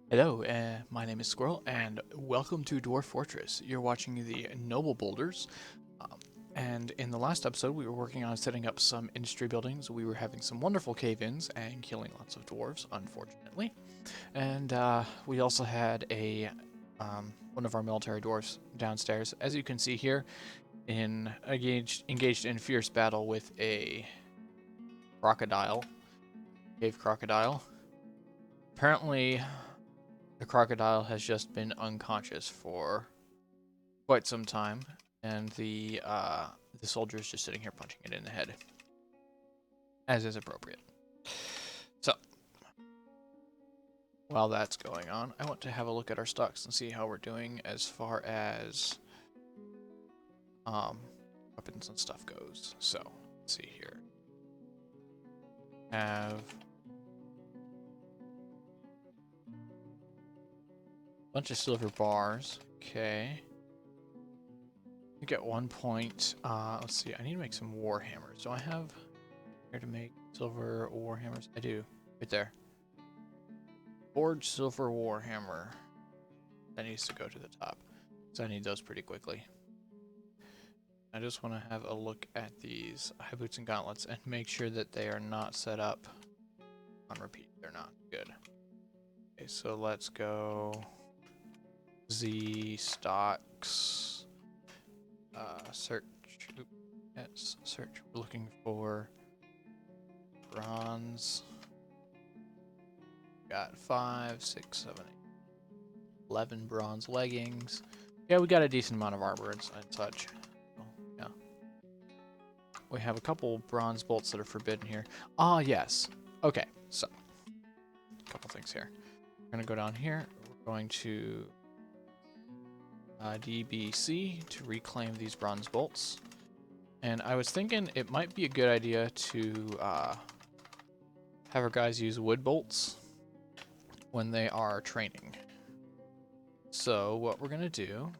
Hello, my name is Squirrel, and welcome to Dwarf Fortress. You're watching the Nobleboulders, um, and in the last episode, we were working on setting up some industry buildings. We were having some wonderful cave-ins and killing lots of dwarves, unfortunately. And we also had one of our military dwarves downstairs, as you can see here, engaged in fierce battle with a crocodile, cave crocodile. Apparently, the crocodile has just been unconscious for quite some time, and the soldier is just sitting here punching it in the head, as is appropriate. So, while that's going on, I want to have a look at our stocks and see how we're doing as far as um, weapons and stuff goes. So, let's see here. Have a bunch of silver bars. Okay. I think at one point, let's see, I need to make some war hammers. Do I have here to make silver war hammers? I do, right there. Forge silver warhammer. That needs to go to the top, so I need those pretty quickly. I just want to have a look at these high boots and gauntlets and make sure that they are not set up on repeat. They're not good. Okay, so let's go Z stocks. Search. Yes, search. We're looking for bronze. Got 5, 6, 7, 8, 11 bronze leggings. Yeah, we got a decent amount of armor and such. Yeah. We have a couple bronze bolts that are forbidden here. Ah, yes. Okay, so a couple things here. We're going to go down here. We're going to DBC to reclaim these bronze bolts. And I was thinking it might be a good idea to have our guys use wood bolts when they are training. So what we're going to do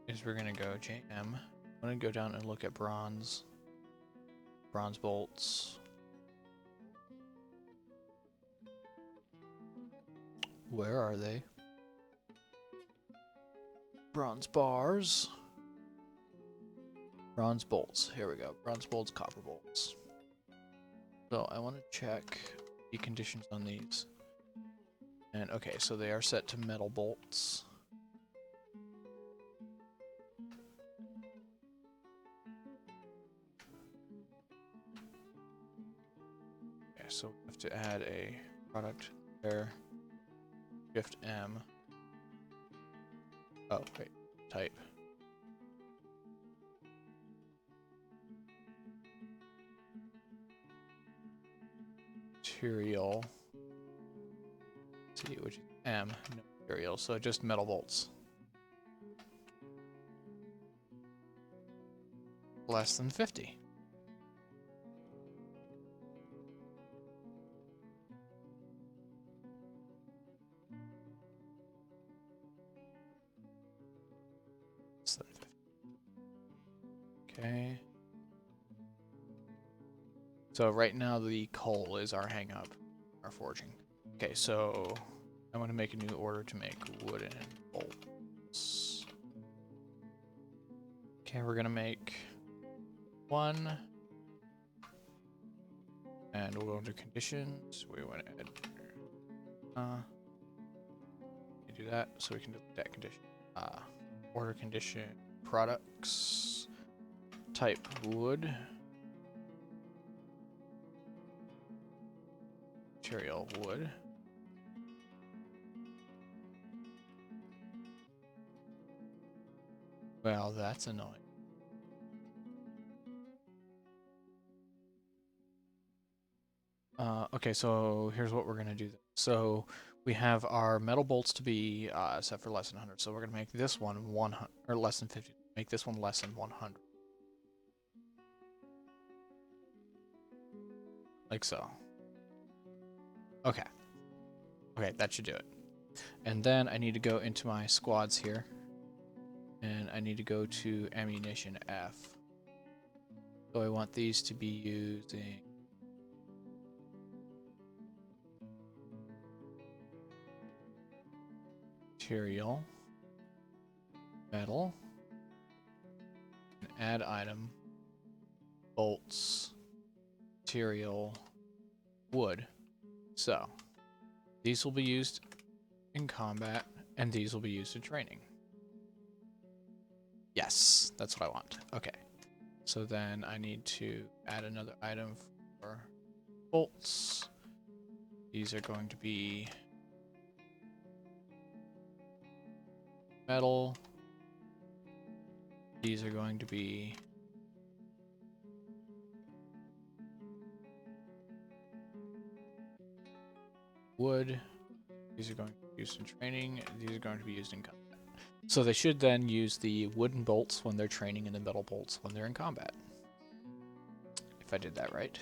is we're going to go JM. I'm going to go down and look at bronze bolts. Where are they? Bronze bars. Bronze bolts. Here we go. Bronze bolts, copper bolts. So I want to check the conditions on these. And okay, so they are set to metal bolts. Okay, so we have to add a product there. Shift M. Oh, wait. Type. Material. Let's see, which is M. No material, so just metal bolts. Less than 50. Less than 50. Okay. So right now the coal is our hang up, our forging. Okay, so I want to make a new order to make wooden bolts. Okay, we're gonna make one, and we'll go into conditions. We want to add do that so we can delete that condition. Order condition products type wood. Material wood. Well, that's annoying. Okay, so here's what we're gonna do. So we have our metal bolts to be set for less than 100. So we're gonna make this one 100 or less than 50. Make this one less than 100, like so. Okay. Okay, that should do it. And then I need to go into my squads here, and I need to go to ammunition F. So I want these to be using material, metal, and add item, bolts, material, wood. So these will be used in combat, and these will be used in training. Yes, that's what I want. Okay. So then I need to add another item for bolts. These are going to be metal. These are going to be wood. These are going to be used in training. These are going to be used in combat. So they should then use the wooden bolts when they're training and the metal bolts when they're in combat. If I did that right.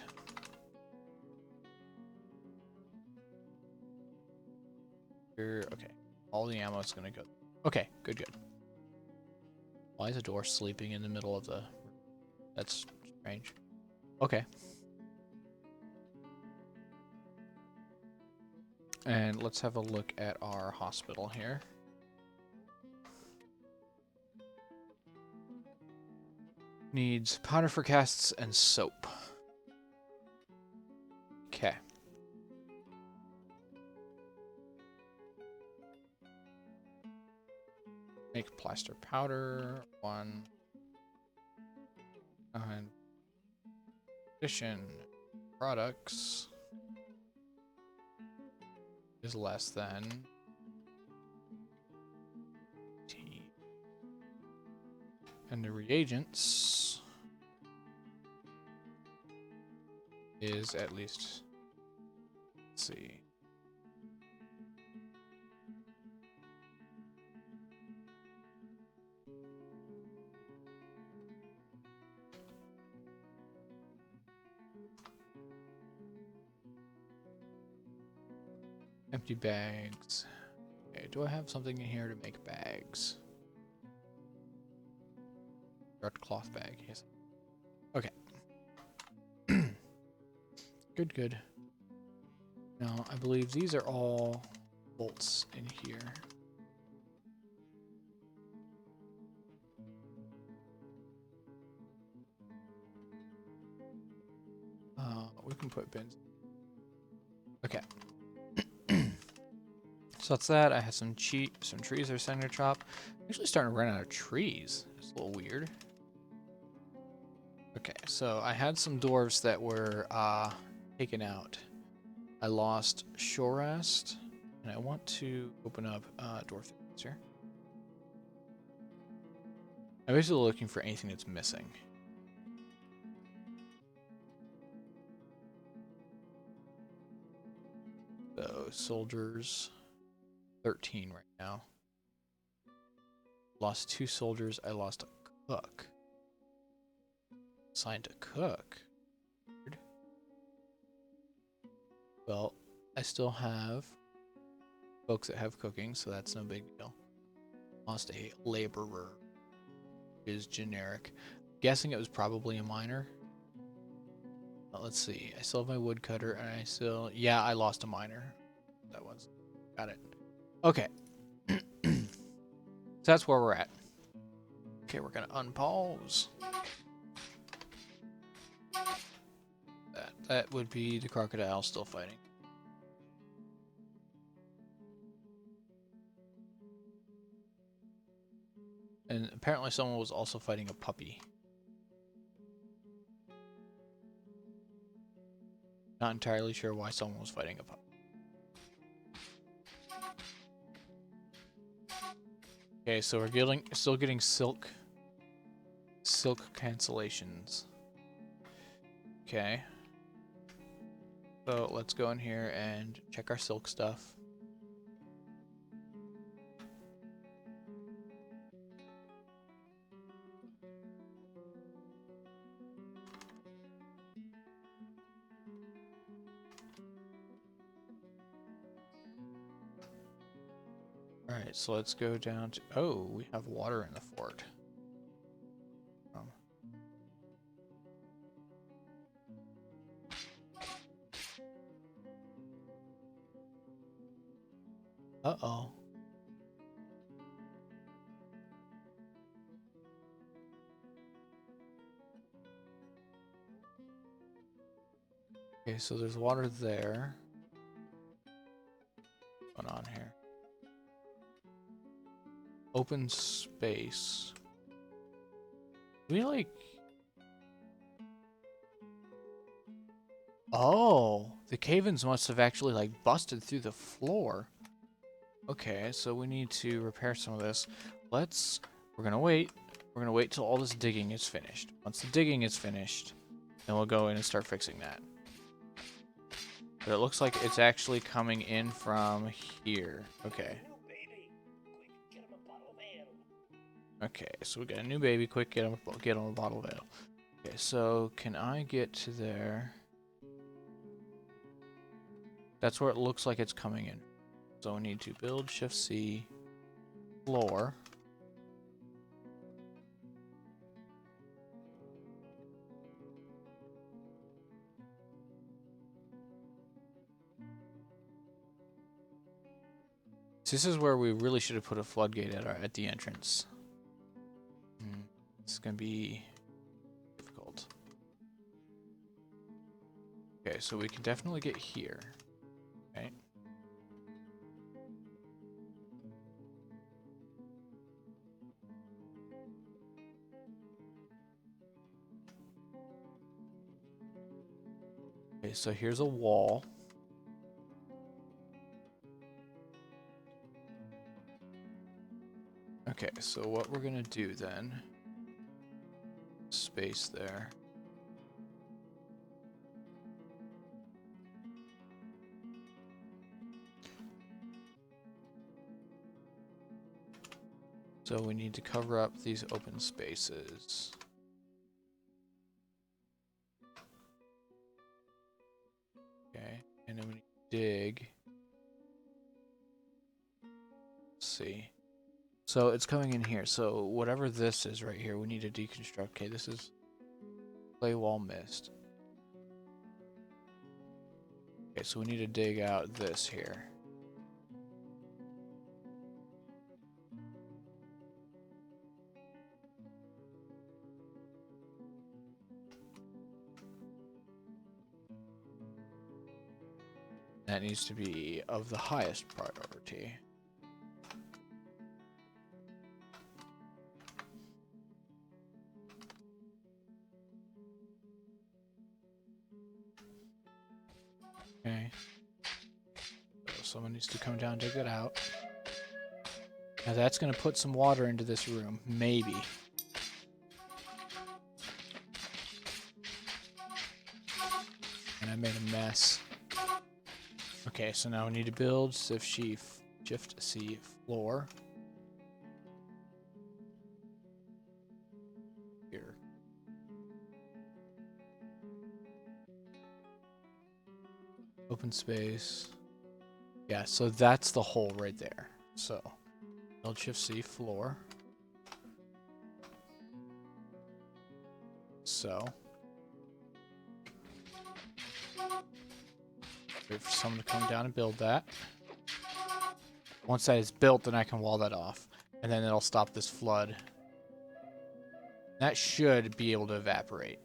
Here, okay. All the ammo is going to go. Okay, good, good. Why is a dwarf sleeping in the middle of the... That's strange. Okay. And let's have a look at our hospital here. Needs powder for casts and soap. Okay. Make plaster powder. 1. And addition products is less than T. And the reagents is at least, let's see. Empty bags. Okay, do I have something in here to make bags? Dark cloth bag, yes. Okay. Good, good. Now, I believe these are all bolts in here. We can put bins. Okay. So that's that. I have some trees they're starting to chop. I'm actually starting to run out of trees. It's a little weird. Okay, so I had some dwarves that were taken out. I lost Shorast, and I want to open up Dwarf here. I'm basically looking for anything that's missing. So, soldiers, 13 right now. Lost 2 soldiers. I lost a cook. Assigned a cook. Weird. Well, I still have folks that have cooking, so that's no big deal. Lost a laborer. Is generic. Guessing it was probably a miner. Let's see. I still have my woodcutter, and I still... Yeah, I lost a miner. That was... Got it. Okay. So that's where we're at. Okay, we're going to unpause. That would be the crocodile still fighting. And apparently someone was also fighting a puppy. Not entirely sure why someone was fighting a puppy. Okay, so we're still getting silk cancellations. Okay. So let's go in here and check our silk stuff. Alright, so let's go down to... Oh, we have water in the fort. Uh-oh. Okay, so there's water there. What's going on here? Open space. We like... Oh, the cave-ins must have actually like busted through the floor. Okay, so we need to repair some of this. We're gonna wait. We're gonna wait till all this digging is finished. Once the digging is finished, then we'll go in and start fixing that. But it looks like it's actually coming in from here. Okay. Okay, so we got a new baby. Quick, get him a bottle of ale. Okay, so can I get to there? That's where it looks like it's coming in. So we need to build Shift C floor. So this is where we really should have put a floodgate at the entrance. It's gonna be difficult. Okay, so we can definitely get here. Okay. Okay, so here's a wall. Okay, so what we're gonna do then, space there. So we need to cover up these open spaces. Okay, and then we need to dig. Let's see. So it's coming in here. So whatever this is right here, we need to deconstruct. Okay, this is clay wall mist. Okay, so we need to dig out this here. That needs to be of the highest priority. Okay. So someone needs to come down and dig it out. Now that's going to put some water into this room. Maybe. And I made a mess. Okay, so now we need to build Shift C floor. Here. Open space. Yeah, so that's the hole right there. So, build Shift C floor. So. Wait for someone to come down and build that. Once that is built, then I can wall that off. And then it'll stop this flood. That should be able to evaporate.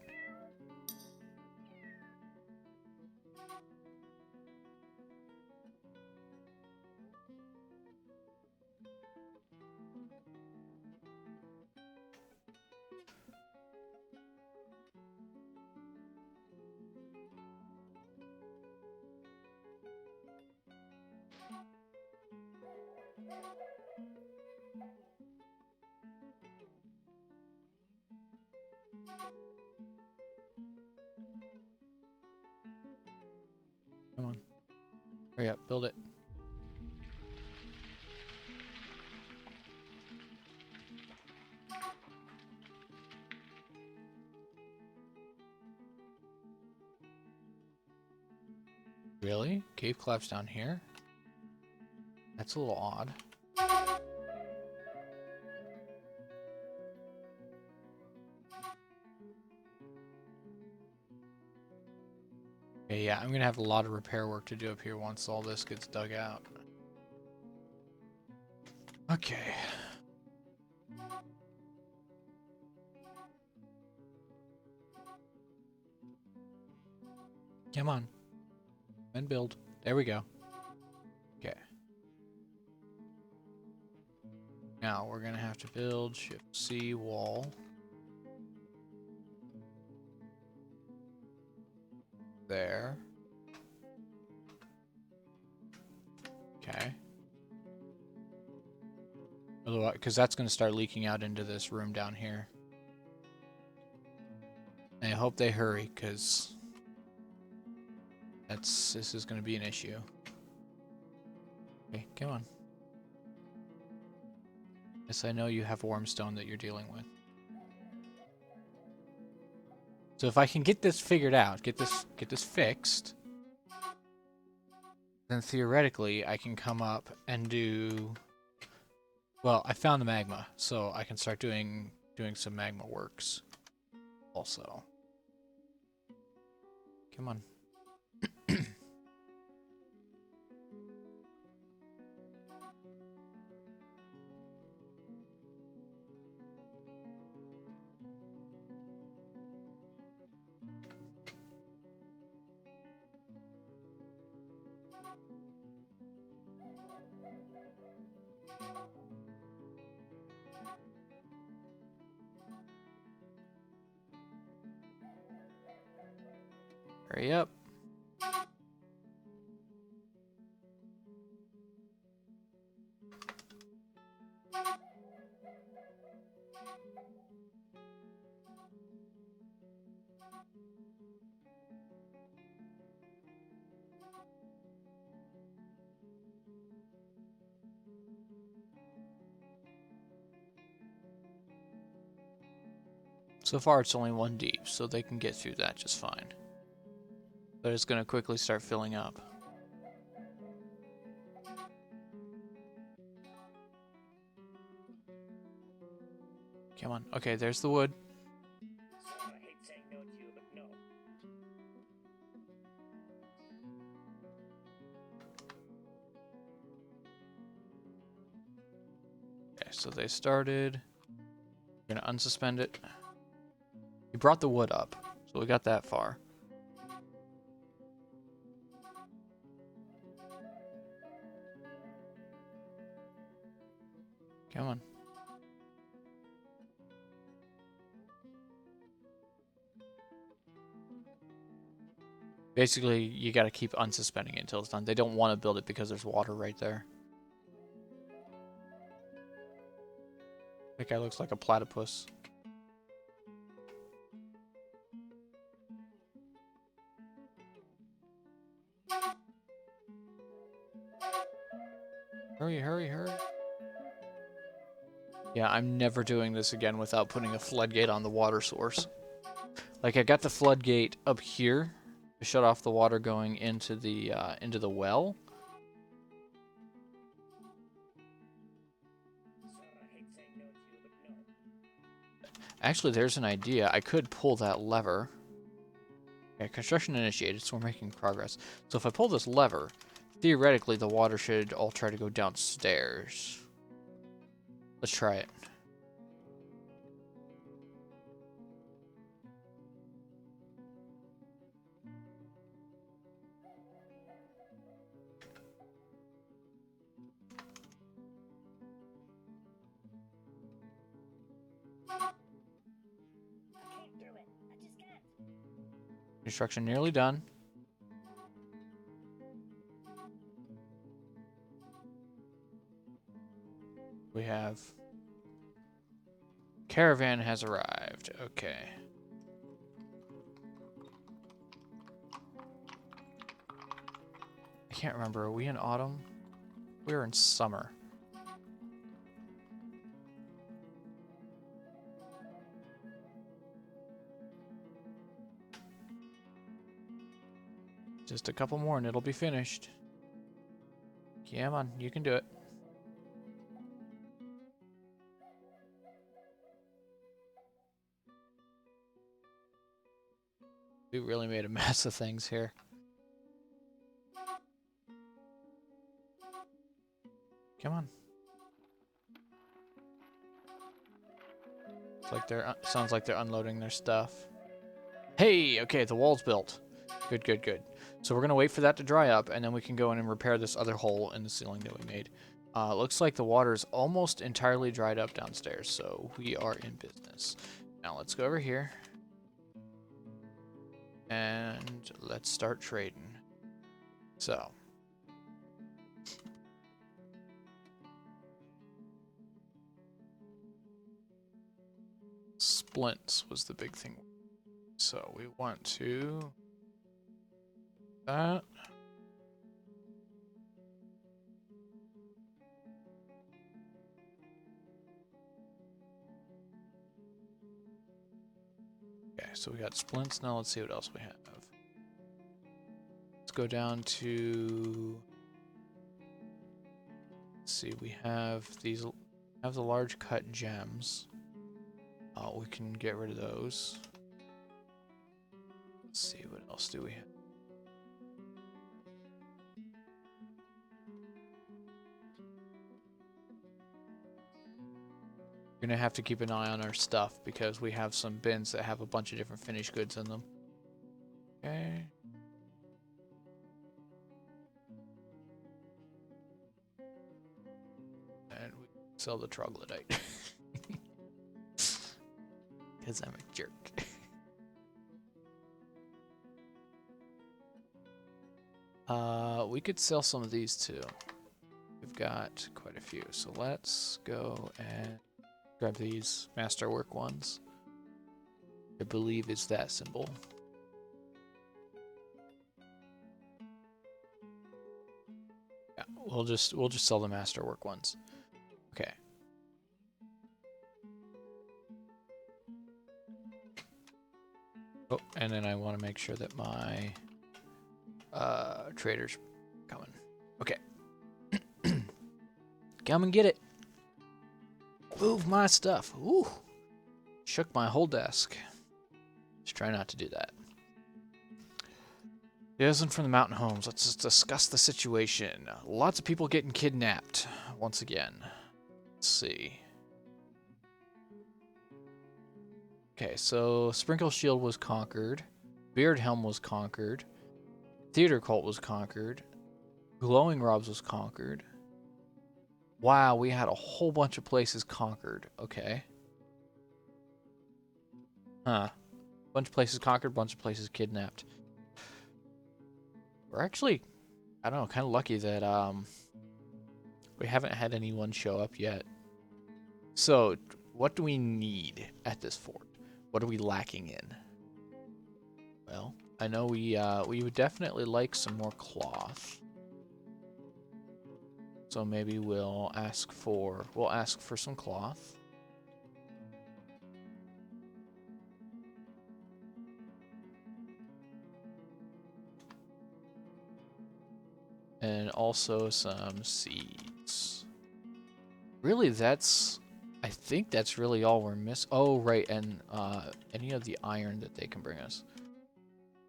Come on. Hurry up, build it. Really? Cave collapse down here? That's a little odd. Okay, yeah, I'm gonna have a lot of repair work to do up here once all this gets dug out. Okay. Come on. And build. There we go. Okay. Now we're gonna have to build Shift C wall. There. Okay. Otherwise, because that's gonna start leaking out into this room down here. And I hope they hurry, because this is gonna be an issue. Okay, come on. Yes, I know you have Wormstone that you're dealing with. So if I can get this figured out, get this fixed, then theoretically I can come up and do. Well, I found the magma, so I can start doing some magma works. Also, come on. Hurry up. So far it's only 1 deep, so they can get through that just fine. But it's going to quickly start filling up. Come on. Okay, there's the wood. I hate saying no to you, but no. Okay, so they started. We're going to unsuspend it. We brought the wood up, so we got that far. Come on. Basically, you got to keep unsuspending it until it's done. They don't want to build it because there's water right there. That guy looks like a platypus. Hurry, hurry, hurry. Yeah, I'm never doing this again without putting a floodgate on the water source. Like, I got the floodgate up here to shut off the water going into the well. I hate saying no to you, but no. Actually, there's an idea. I could pull that lever. Okay, construction initiated, so we're making progress. So if I pull this lever, theoretically the water should all try to go downstairs. Let's try it. I came through it. I just can't. Construction nearly done. We have... Caravan has arrived. Okay. I can't remember. Are we in autumn? We're in summer. Just a couple more and it'll be finished. Come on, you can do it. We really made a mess of things here. Come on. It's like sounds like they're unloading their stuff. Hey, okay, the wall's built. Good, good, good. So we're going to wait for that to dry up, and then we can go in and repair this other hole in the ceiling that we made. Looks like the water is almost entirely dried up downstairs, so we are in business. Now let's go over here. And let's start trading. So. Splints was the big thing. So we want to... that. Okay, so we got splints. Now let's see what else we have. Let's go down to... let's see, we have these... have the large cut gems. We can get rid of those. Let's see, what else do we have? We're gonna have to keep an eye on our stuff because we have some bins that have a bunch of different finished goods in them. Okay. And we sell the troglodyte. Because I'm a jerk. We could sell some of these too. We've got quite a few. So let's go and grab these masterwork ones. I believe it's that symbol. Yeah, we'll just sell the masterwork ones. Okay. Oh, and then I want to make sure that my trader's coming. Okay. Come and get it. Move my stuff. Ooh. Shook my whole desk. Just try not to do that. Yes, and from the mountain homes, let's just discuss the situation. Lots of people getting kidnapped once again. Let's see. Okay, so Sprinkle Shield was conquered. Beard Helm was conquered. Theater Cult was conquered. Glowing Robs was conquered. Wow, we had a whole bunch of places conquered. Okay. Huh. Bunch of places conquered, bunch of places kidnapped. We're actually, I don't know, kind of lucky that we haven't had anyone show up yet. So, what do we need at this fort? What are we lacking in? Well, I know we would definitely like some more cloth. So maybe we'll ask for some cloth. And also some seeds. Really, I think that's really all we're missing. Oh, right, and any of the iron that they can bring us.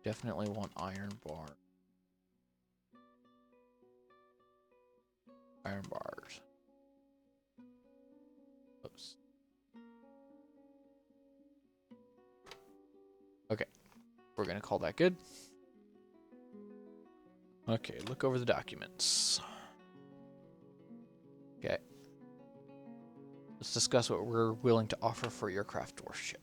Definitely want iron bar. Iron bars. Oops. Okay, we're gonna call that good. Okay, look over the documents. Okay. Let's discuss what we're willing to offer for your craft dwarf ship.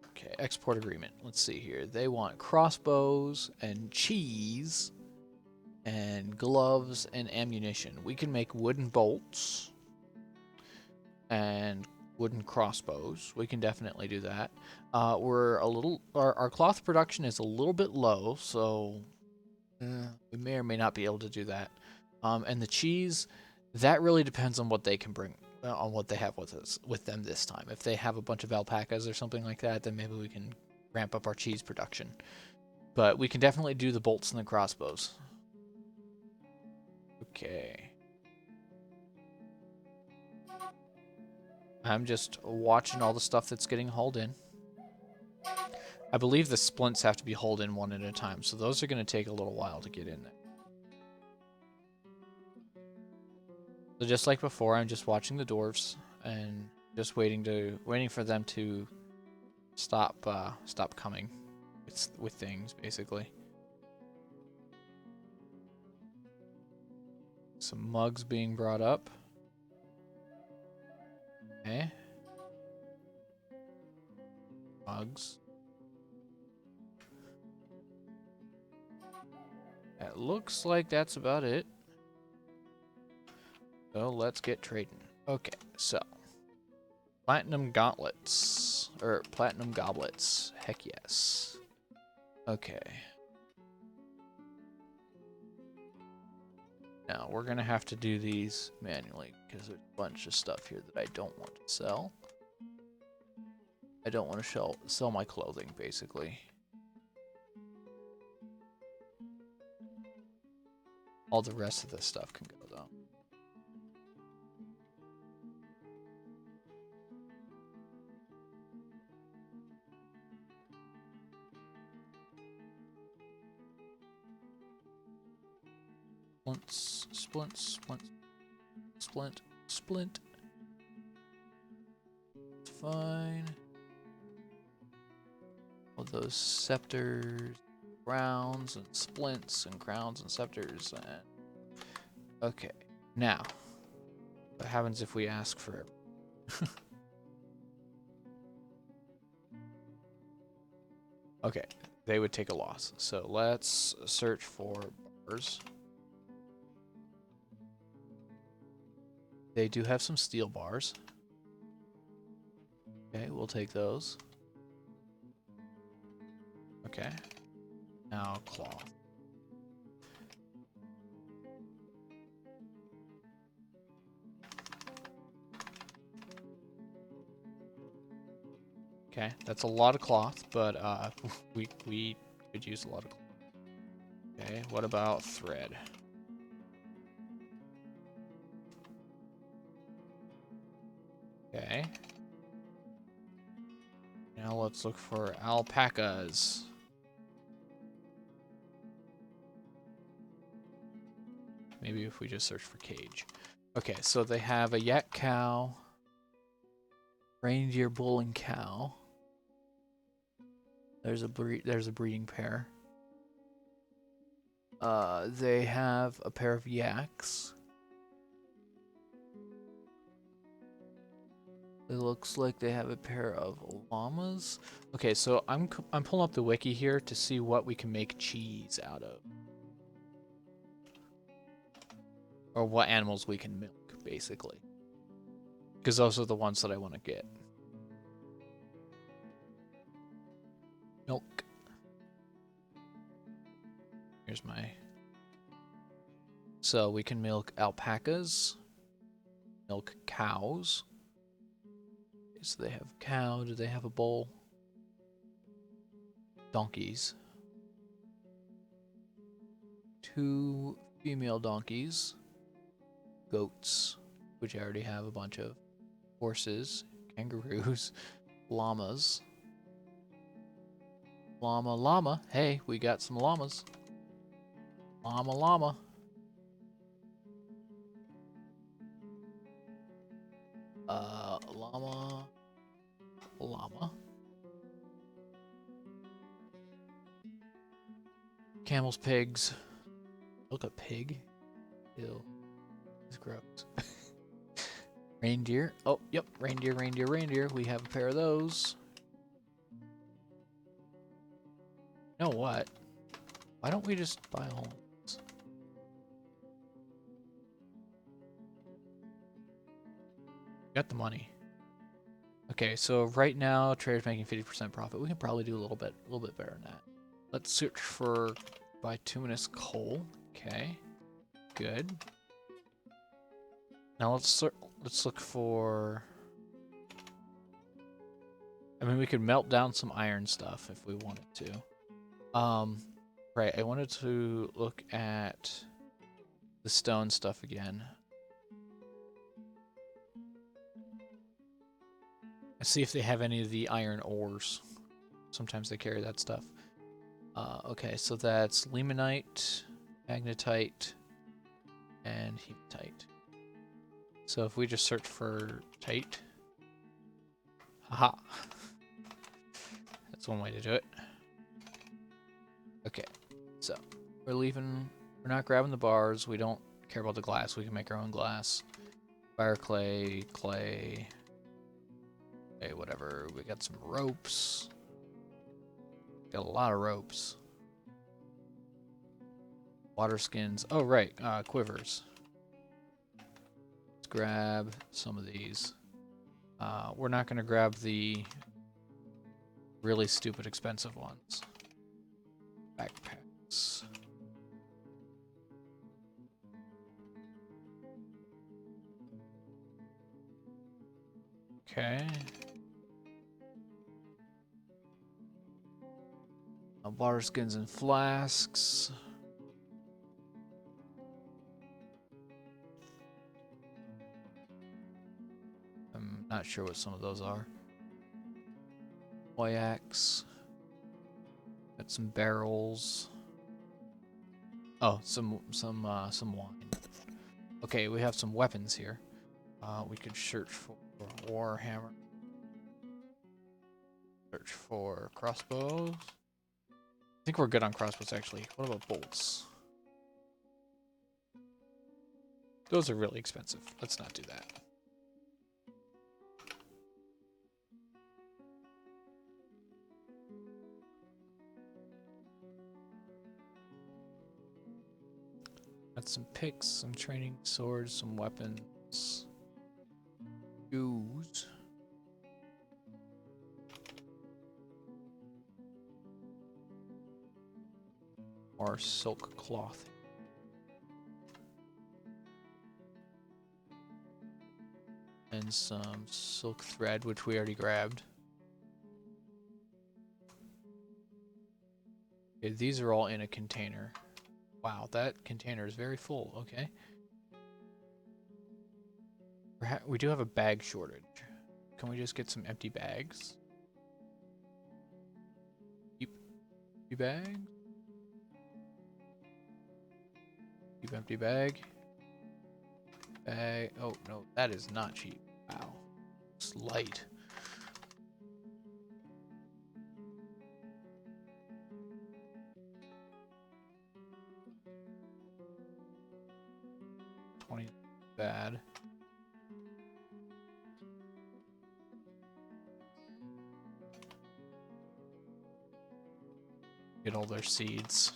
Okay, export agreement. Let's see here. They want crossbows and cheese and gloves and ammunition. We can make wooden bolts and wooden crossbows. We can definitely do that. Our cloth production is a little bit low, so we may or may not be able to do that. And the cheese, that really depends on what they can bring, on what they have with them this time. If they have a bunch of alpacas or something like that, then maybe we can ramp up our cheese production. But we can definitely do the bolts and the crossbows. Okay. I'm just watching all the stuff that's getting hauled in. I believe the splints have to be hauled in one at a time, so those are going to take a little while to get in there. So just like before, I'm just watching the dwarves and just waiting for them to stop coming. with things, basically. Some mugs being brought up. Okay. Mugs. It looks like that's about it. So let's get trading. Okay, so platinum gauntlets or platinum goblets. Heck yes. Okay. Now we're gonna have to do these manually because there's a bunch of stuff here that I don't want to sell. I don't want to sell my clothing, basically. All the rest of this stuff can go though. Splint. It's fine. All those scepters, crowns, and splints, and crowns and scepters. And okay, now what happens if we ask for it? Okay, they would take a loss. So let's search for bars. They do have some steel bars. Okay, we'll take those. Okay. Now cloth. Okay, that's a lot of cloth, but we could use a lot of cloth. Okay, what about thread? Okay. Now let's look for alpacas. Maybe if we just search for cage. Okay, so they have a yak cow, reindeer, bull, and cow. There's a breeding pair. They have a pair of yaks. It looks like they have a pair of llamas. Okay, so I'm pulling up the wiki here to see what we can make cheese out of. Or what animals we can milk, basically. Because those are the ones that I want to get. Milk. Here's my... So we can milk alpacas. Milk cows. So they have cow. Do they have a bull? Donkeys. 2 female donkeys. Goats, which I already have a bunch of. Horses. Kangaroos. Llamas. Llama. Hey, we got some llamas. Llama. Llama. Camels, pigs. Look, a pig. Ew. It's gross. Reindeer. Oh, yep. Reindeer. We have a pair of those. You know what? Why don't we just buy all of these? Got the money. Okay, so right now trader's making 50% profit. We can probably do a little bit better than that. Let's search for bituminous coal. Okay, good. Now let's look for. I mean, we could melt down some iron stuff if we wanted to. Right. I wanted to look at the stone stuff again. See if they have any of the iron ores. Sometimes they carry that stuff. Okay, so that's limonite, magnetite, and hematite. So if we just search for tite. Haha. That's one way to do it. So we're leaving. We're not grabbing the bars. We don't care about the glass. We can make our own glass. Fire clay, clay. Okay, whatever. We got some ropes. Got a lot of ropes. Water skins. Oh, right. Quivers. Let's grab some of these. We're not going to grab the really stupid expensive ones. Backpacks. Okay. Water skins and flasks. I'm not sure what some of those are. Wayaks. Got some barrels. Oh, some wine. Okay, we have some weapons here. We could search for warhammer. Search for crossbows. I think we're good on crossbows, actually. What about bolts? Those are really expensive. Let's not do that. Got some picks, some training swords, some weapons. Shoes. Or silk cloth. And some silk thread, which we already grabbed. Okay, these are all in a container. Wow, that container is very full. Okay. We do have a bag shortage. Can we just get some empty bags? Empty bag? Keep empty bag. Bag. Oh, no, that is not cheap. Wow. It's light. $20 bad. Get all their seeds.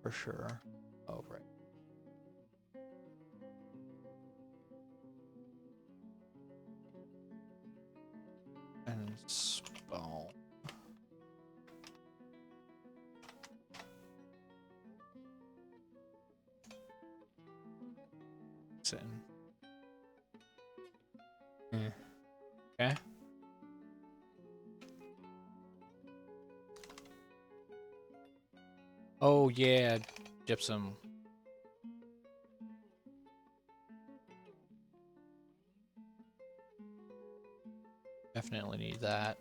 For sure. Oh, right. And spawn. Sitting. Okay. Oh yeah, gypsum. Definitely need that.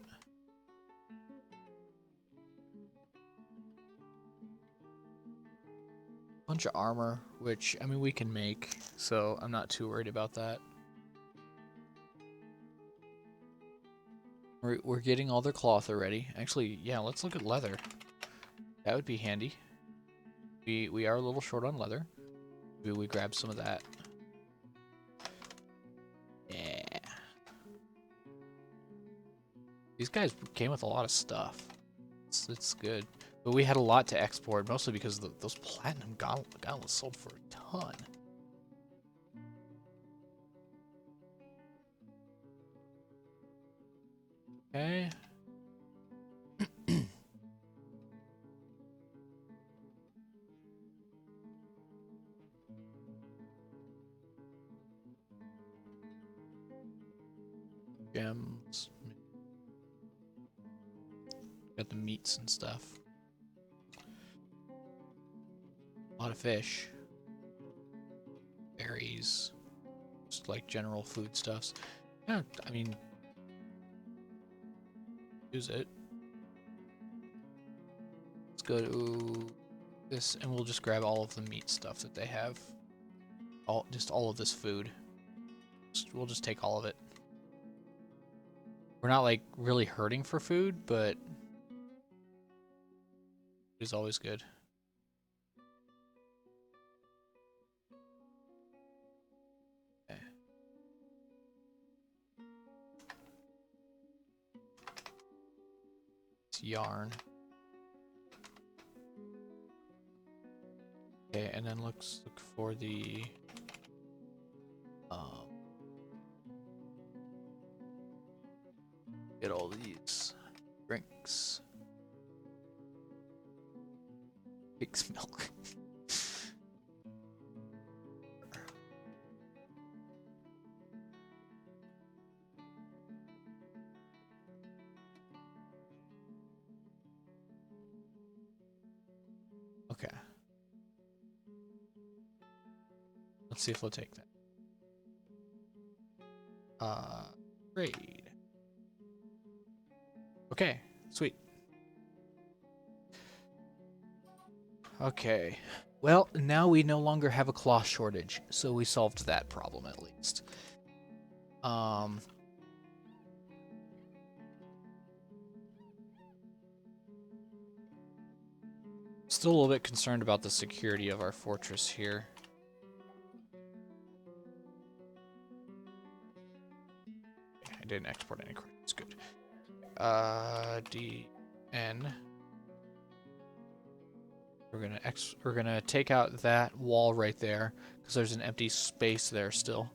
Bunch of armor, which, I mean, we can make, so I'm not too worried about that. We're getting all their cloth already. Actually, yeah, let's look at leather. That would be handy. We are a little short on leather. Maybe we grab some of that. Yeah. These guys came with a lot of stuff. It's good. But we had a lot to export, mostly because those platinum gauntlets sold for a ton. Okay. Gems. Got the meats and stuff. A lot of fish. Berries. Just like general foodstuffs. Yeah, I mean, use it. Let's go to this, and we'll just grab all of the meat stuff that they have. Just all of this food. We'll just take all of it. We're not like really hurting for food, but is always good. Okay. It's yarn. Okay, and then look for the get all these drinks. Pig's milk. Okay. Let's see if we'll take that. Trade. Okay, sweet. Okay. Well, now we no longer have a cloth shortage, so we solved that problem at least. Still a little bit concerned about the security of our fortress here. I didn't export any credits. Good. DN. We're gonna take out that wall right there because there's an empty space there still.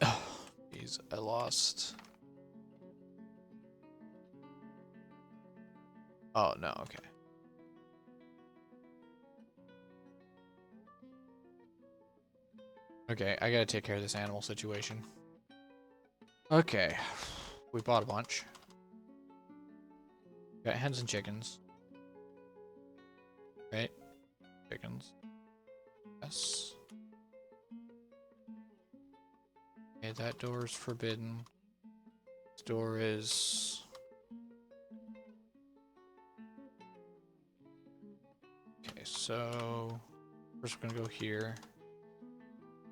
Oh, jeez, I lost. Oh no, okay. Okay, I gotta take care of this animal situation. Okay, we bought a bunch. Got hens and chickens. Right? Chickens. Yes. Okay, that door is forbidden. This door is... Okay, so... First we're gonna go here.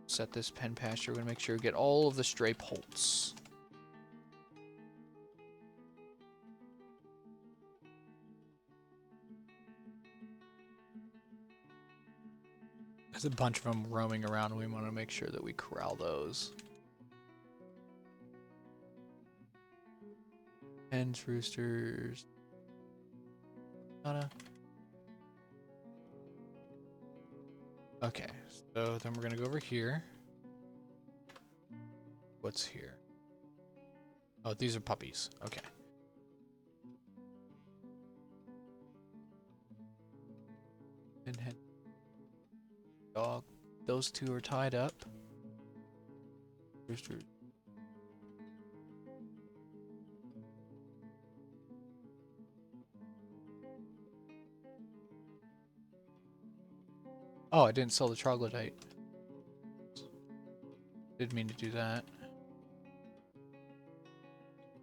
Set this pen pasture. We're gonna make sure we get all of the stray poults. There's a bunch of them roaming around, and we want to make sure that we corral those. Hens, roosters. Okay, so then we're gonna go over here. What's here? Oh, these are puppies. Okay. Pinhead. Dog. Those two are tied up. Roosters. Oh, I didn't sell the troglodyte. Didn't mean to do that.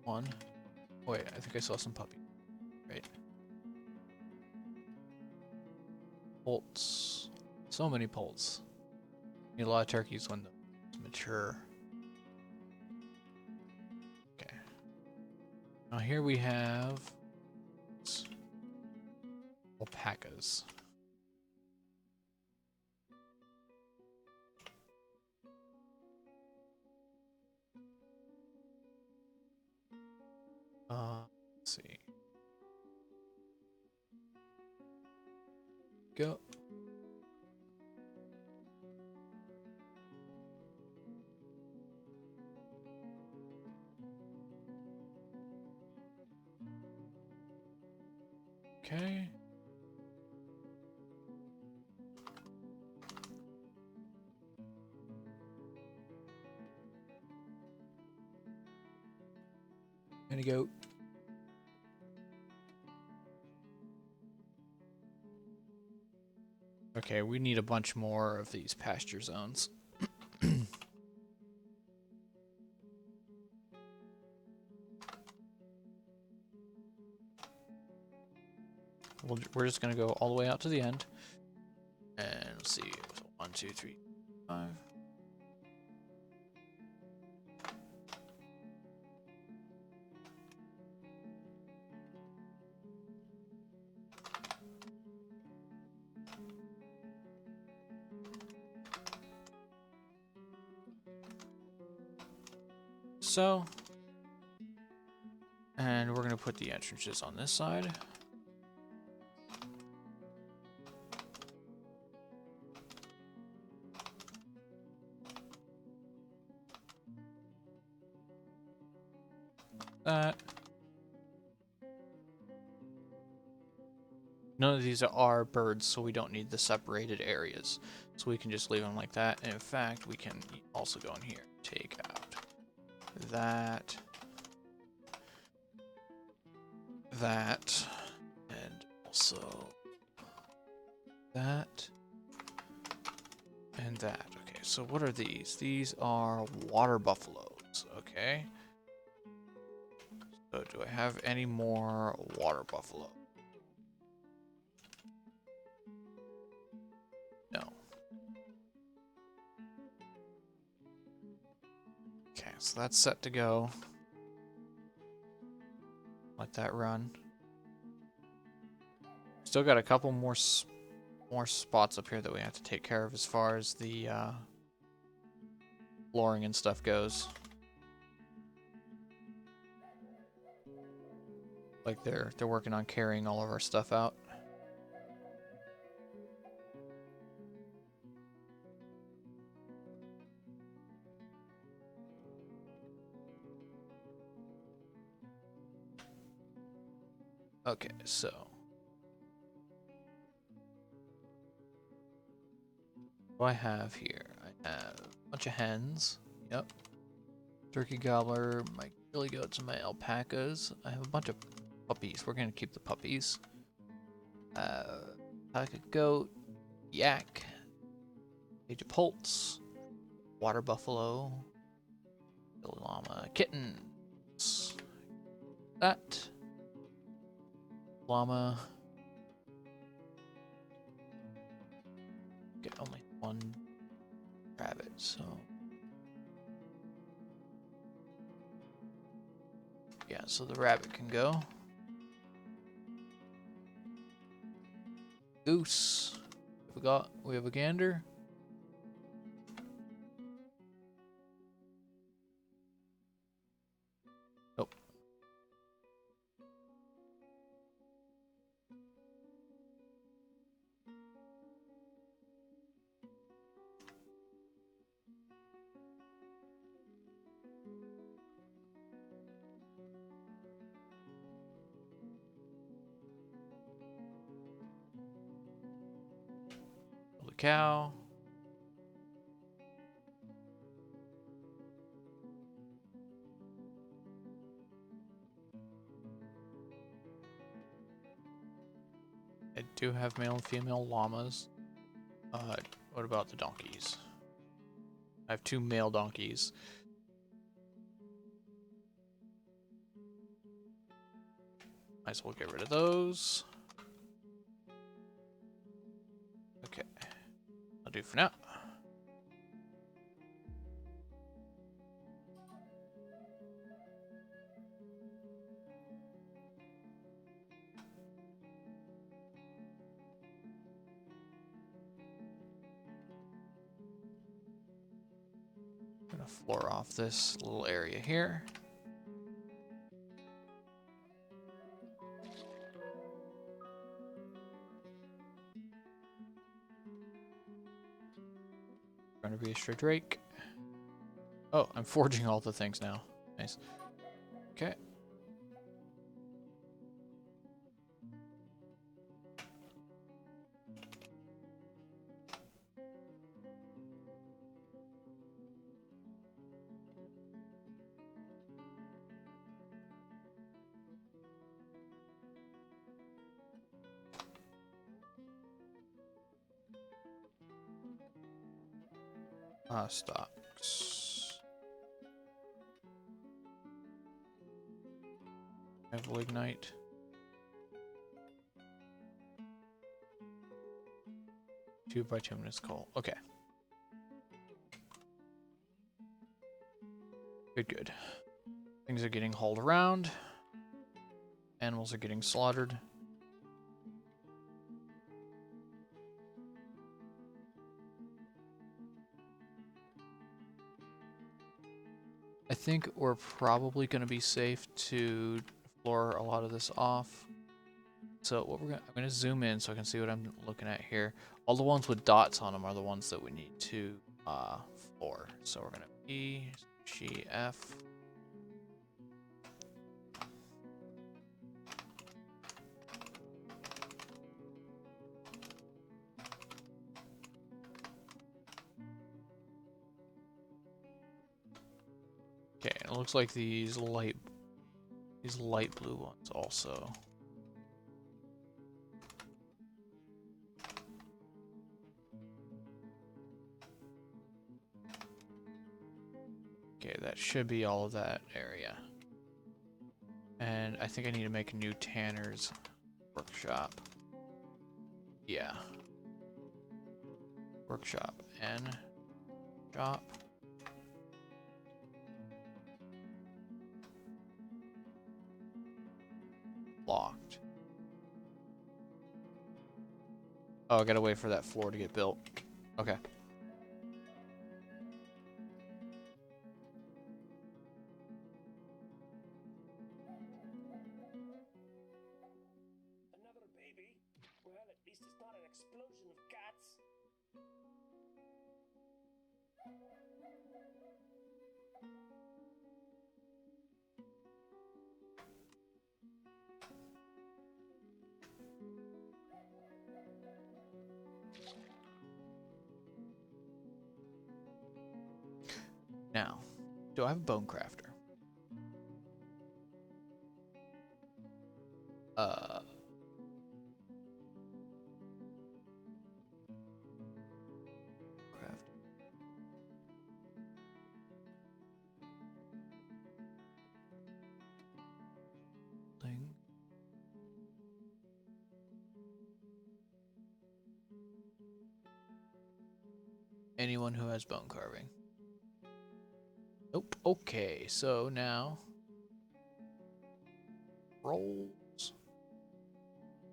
One. Wait, I think I saw some puppy. Right. Poults. So many poults. Need a lot of turkeys when they're mature. Okay. Now here we have alpacas. Let's see. Go. Okay. Gonna go. Okay, we need a bunch more of these pasture zones. We're just gonna go all the way out to the end. And let's see. 1, 2, 3, 5. so. And we're going to put the entrances on this side. That. None of these are birds, so we don't need the separated areas. So we can just leave them like that. And in fact, we can also go in here. Take out that. That. And also that. And that. Okay, so what are these? These are water buffaloes. Okay. So do I have any more water buffalo? No. Okay, so that's set to go. Let that run. Still got a couple more spots up here that we have to take care of as far as the flooring and stuff goes. Like they're working on carrying all of our stuff out. Okay, so what do I have here? I have a bunch of hens. Yep. Turkey gobbler, my billy goats, and my alpacas. I have a bunch of puppies. We're gonna keep the puppies. Alpaca goat, yak, cage of poults, water buffalo, billy llama, kittens. That. Llama. Get only one rabbit, so yeah, so the rabbit can go. Goose. We have a gander. Nope. The cow. I do have male and female llamas. What about the donkeys? I have 2 male donkeys. Might as well get rid of those. Okay. I'll do for now. I'm gonna floor off this little area here. Trying to be a stray drake. Oh, I'm forging all the things now. Nice. Okay. Stocks. I have lignite. Two bituminous coal. Okay. Good. Things are getting hauled around. Animals are getting slaughtered. I think we're probably going to be safe to floor a lot of this off. So what I'm going to zoom in so I can see what I'm looking at here. All the ones with dots on them are the ones that we need to floor. So we're going to B, G, F. Okay, and it looks like these light blue ones also. Okay, that should be all of that area. And I think I need to make a new tanner's workshop. Yeah. Workshop N shop. Locked. Oh, I gotta wait for that floor to get built. Okay. Another baby? Well, at least it's not an explosion of cats. Now, do I have a bone crafter? Craft. Thing. Anyone who has bone carving. Nope. Okay, so now rolls.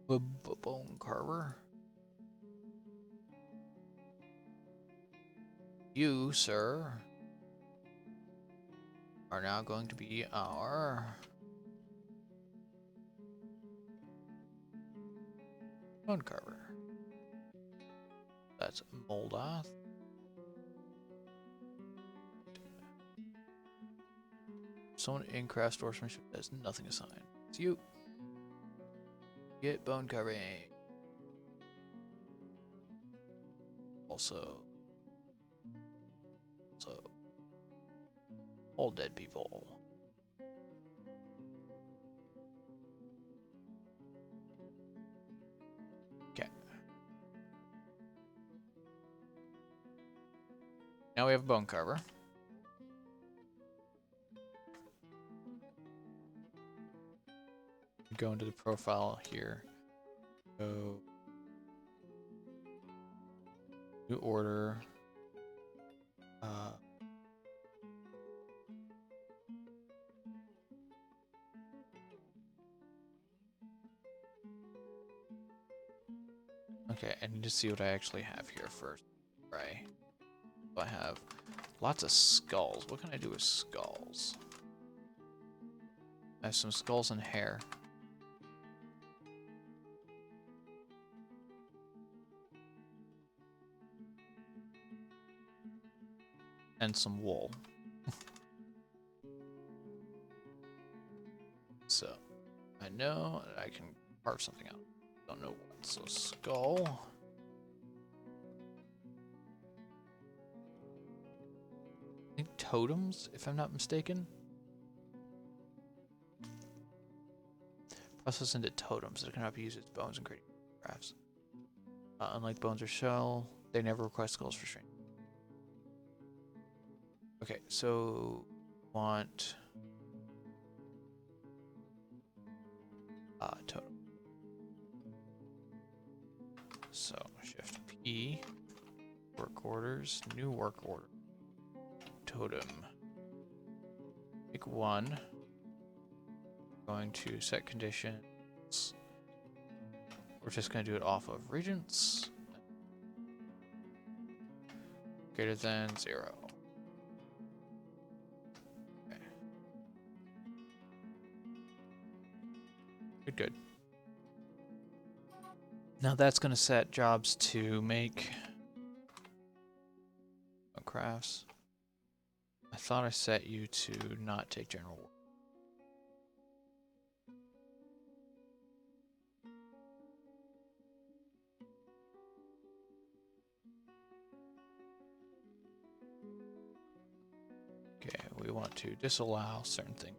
Bone carver. You, sir, are now going to be our bone carver. That's Moldoth. Someone in craft sportsmanship has nothing assigned. It's you. Get bone carving. Also, all dead people. Okay. Now we have a bone carver. Go into the profile here. Go new order. Okay, I need to see what I actually have here first. Right. So I have lots of skulls. What can I do with skulls? I have some skulls and hair. And some wool. So, I know that I can carve something out. Don't know what. So, skull. I think totems, if I'm not mistaken. Process into totems that cannot be used as bones and creating crafts. Unlike bones or shell, they never request skulls for strength. Okay, so want totem. So shift P, work orders, new work order, totem. Pick one. Going to set conditions. We're just going to do it off of regents. Greater than 0. Okay. Good, good. Now that's going to set jobs to make crafts. I thought I set you to not take general work. Okay, we want to disallow certain things.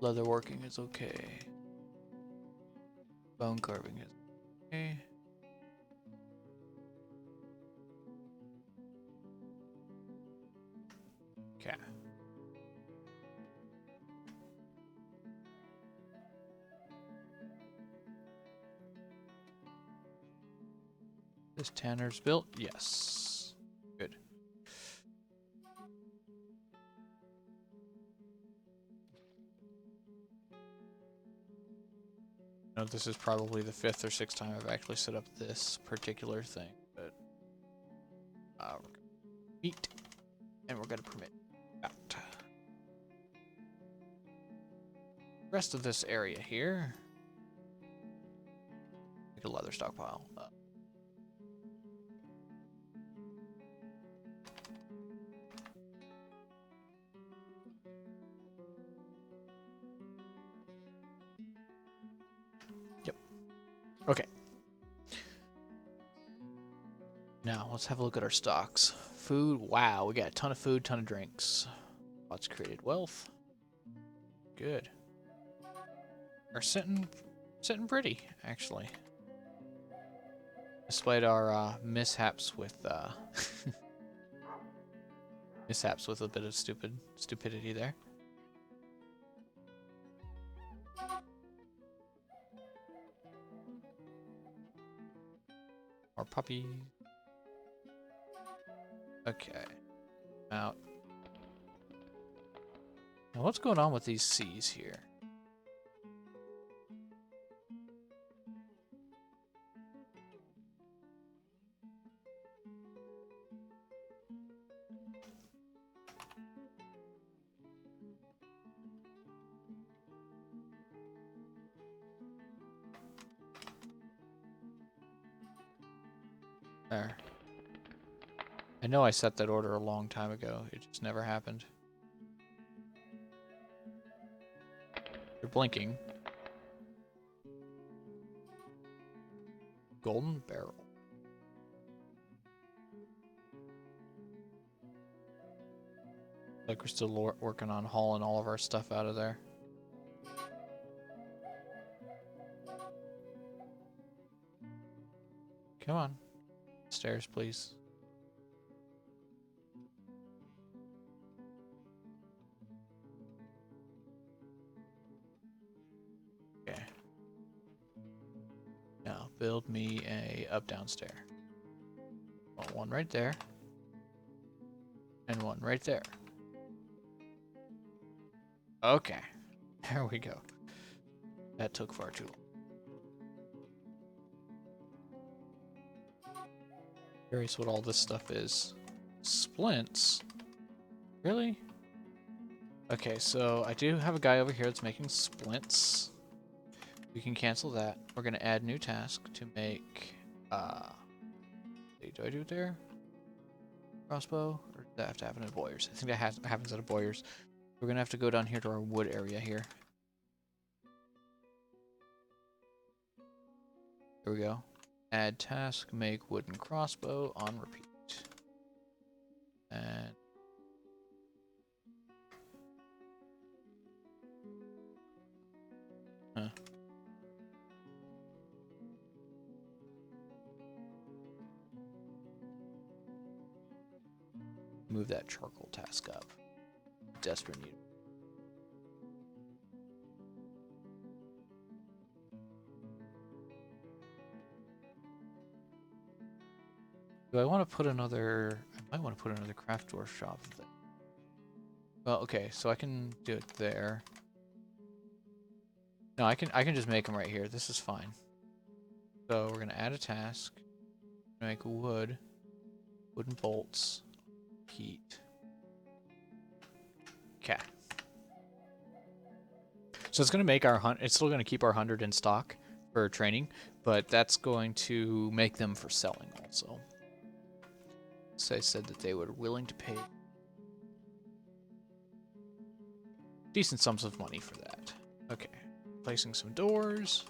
Leather working is okay. Bone carving is okay. Okay. This Tanner's built? Yes. Good. No, this is probably the 5th or 6th time I've actually set up this particular thing, but we're gonna meet and we're gonna permit out. Rest of this area here. Make a leather stockpile. Yep. Okay. Now let's have a look at our stocks. Food. Wow, we got a ton of food, ton of drinks. Lots created wealth. Good. Are sitting pretty, actually. Despite our mishaps with mishaps with a bit of stupidity there. Our puppy. Okay. Out. Now what's going on with these C's here? There. I know I set that order a long time ago. It just never happened. They're blinking. Golden barrel. Like we're still working on hauling all of our stuff out of there. Come on. Stairs, please. Okay. Now build me a up-down stair. Want one right there. And one right there. Okay. There we go. That took far too long. Curious what all this stuff is. Splints? Really? Okay, so I do have a guy over here that's making splints. We can cancel that. We're gonna add new task to make do I do it there? Crossbow? Or does that have to happen at Boyers? I think that happens at a Boyers. We're gonna have to go down here to our wood area here. There we go. Add task, make wooden crossbow on repeat. And move that charcoal task up. Desperate need. Do I want to put another... I might want to put another craft dwarf shop there. Well, okay, so I can do it there. No, I can just make them right here. This is fine. So we're gonna add a task. Make wood. Wooden bolts. Heat. Okay. So it's going to make our hunt. It's still going to keep our 100 in stock for training, but that's going to make them for selling also. So I said that they were willing to pay decent sums of money for that. Okay, placing some doors.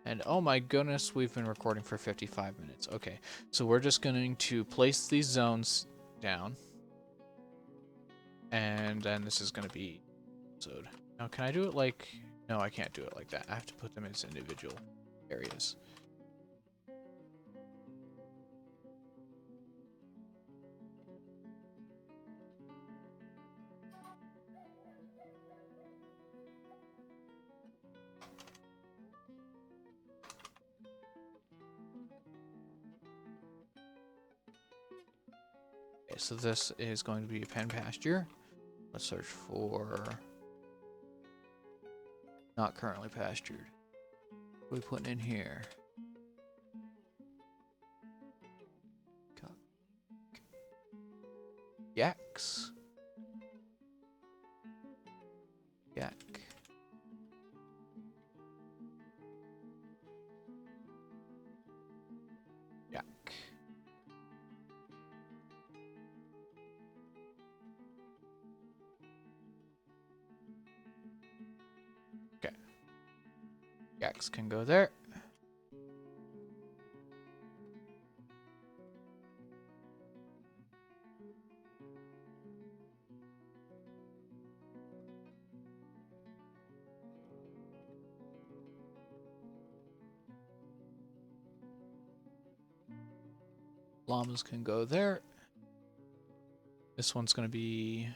And oh my goodness, we've been recording for 55 minutes. Okay, so we're just going to place these zones down. And then this is going to be episode. Now, can I do it like... No, I can't do it like that. I have to put them as individual areas. Okay, so this is going to be a pen pasture. Let's search for not currently pastured. What are we putting in here? Yaks. Yak. Yak. Okay. Yaks can go there. Llamas can go there. This one's going to be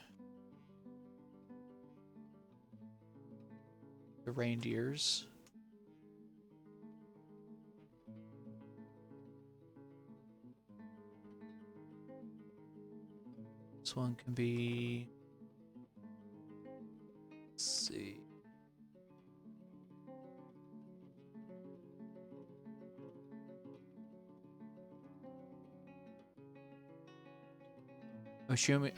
the reindeers. This one can be... Let's see.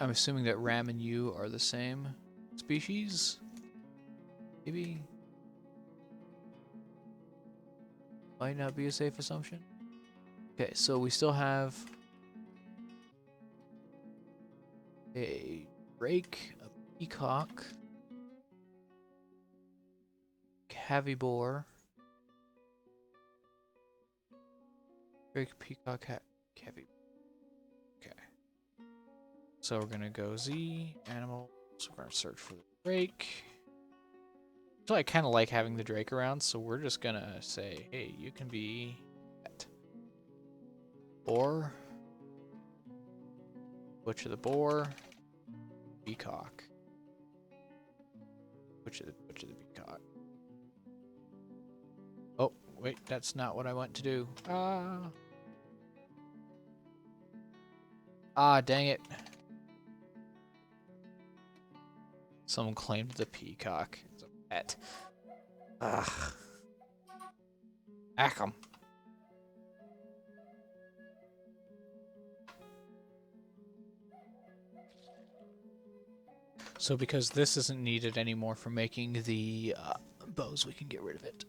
I'm assuming that ram and ewe are the same species? Maybe? Might not be a safe assumption. Okay, so we still have a drake, a peacock, cavibor, drake, peacock, cavibor. Okay. So we're gonna go Z, animal, so we're gonna search for the drake. So I kind of like having the drake around, so we're just gonna say, hey, you can be pet. Boar. Butcher the boar. Peacock. Butcher the peacock. Oh, wait, that's not what I want to do. Ah, dang it. Someone claimed the peacock as a pet. Ugh. Ack 'em. So because this isn't needed anymore for making the bows, we can get rid of it.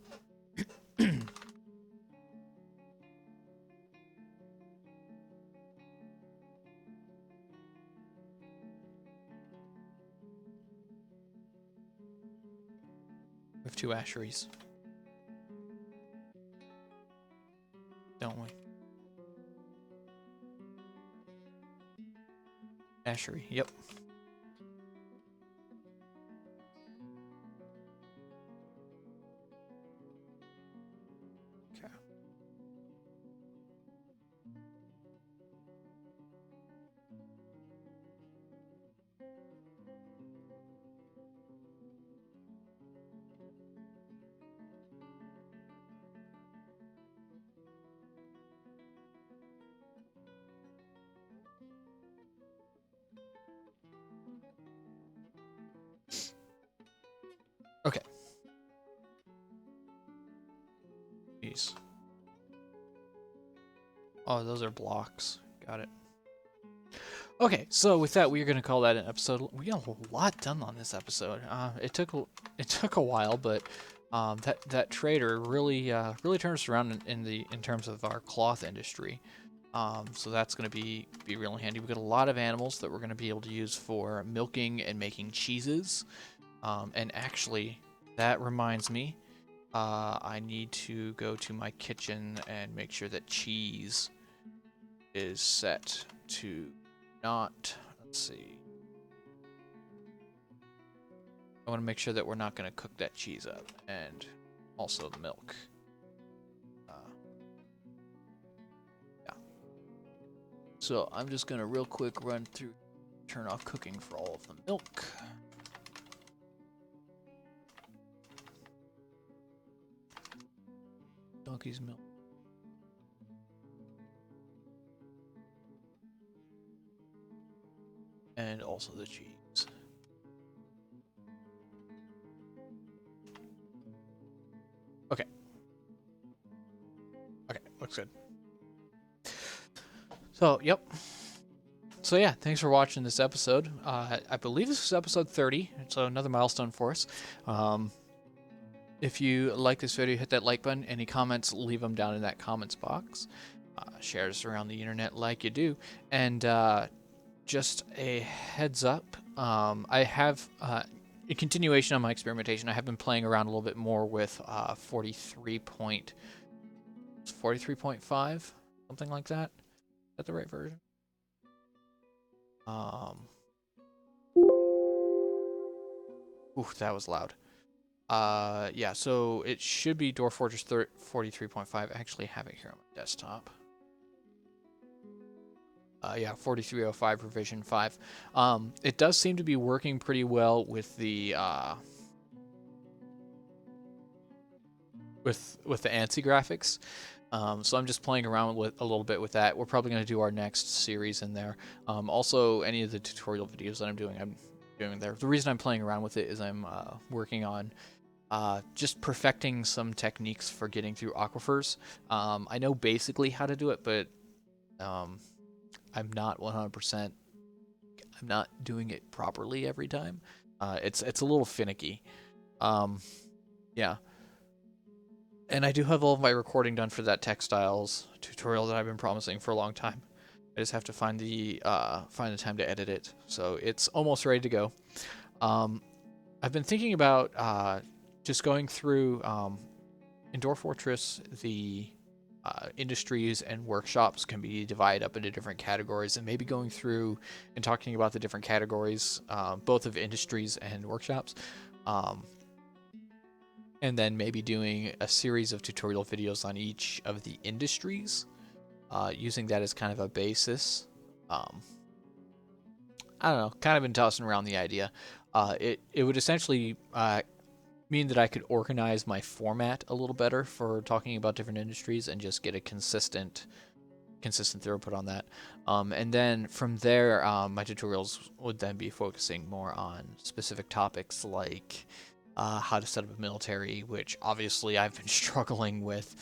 We have 2 asheries. Don't we? Ashery, yep. Okay. Okay. Jeez. Oh, those are blocks. Got it. Okay, so with that, we're gonna call that an episode. We got a lot done on this episode. It took a while, but that trader really turned us around in terms of our cloth industry. So that's gonna be really handy. We've got a lot of animals that we're gonna be able to use for milking and making cheeses. And actually, that reminds me, I need to go to my kitchen and make sure that cheese is set to not, let's see. I want to make sure that we're not going to cook that cheese up, and also the milk. Yeah. So I'm just going to real quick run through, turn off cooking for all of the milk. Donkey's milk. And also the cheese. Okay. Okay, looks good. So, yep. So yeah, thanks for watching this episode. I believe this is episode 30, so another milestone for us. If you like this video, hit that like button. Any comments, leave them down in that comments box. Share this around the internet like you do. And just a heads up, I have a continuation on my experimentation. I have been playing around a little bit more with 43.5, something like that. Is that the right version? Ooh, that was loud. Yeah, so it should be Dwarf Fortress 43.5. I actually have it here on my desktop. Yeah, 4305 revision 5. It does seem to be working pretty well with the with the ANSI graphics. So I'm just playing around with a little bit with that. We're probably going to do our next series in there. Also, any of the tutorial videos that I'm doing there. The reason I'm playing around with it is I'm working on just perfecting some techniques for getting through aquifers. I know basically how to do it, but I'm not 100%. I'm not doing it properly every time. It's a little finicky. Yeah. And I do have all of my recording done for that textiles tutorial that I've been promising for a long time. I just have to find the time to edit it. So it's almost ready to go. I've been thinking about just going through in Dwarf Fortress, the industries and workshops can be divided up into different categories, and maybe going through and talking about the different categories, both of industries and workshops. And then maybe doing a series of tutorial videos on each of the industries, using that as kind of a basis. I don't know, kind of been tossing around the idea. It would essentially mean that I could organize my format a little better for talking about different industries and just get a consistent throughput on that. And then from there, my tutorials would then be focusing more on specific topics like how to set up a military, which obviously I've been struggling with,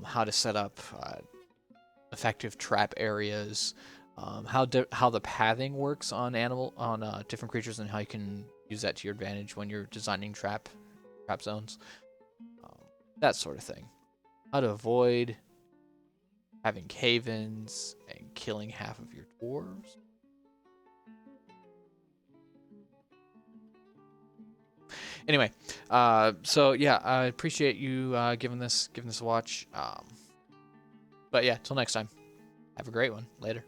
how to set up effective trap areas, how the pathing works on different creatures, and how you can use that to your advantage when you're designing trap zones, that sort of thing. How to avoid having cave-ins and killing half of your dwarves. Anyway, so yeah, I appreciate you giving this a watch. But yeah, till next time, have a great one. Later.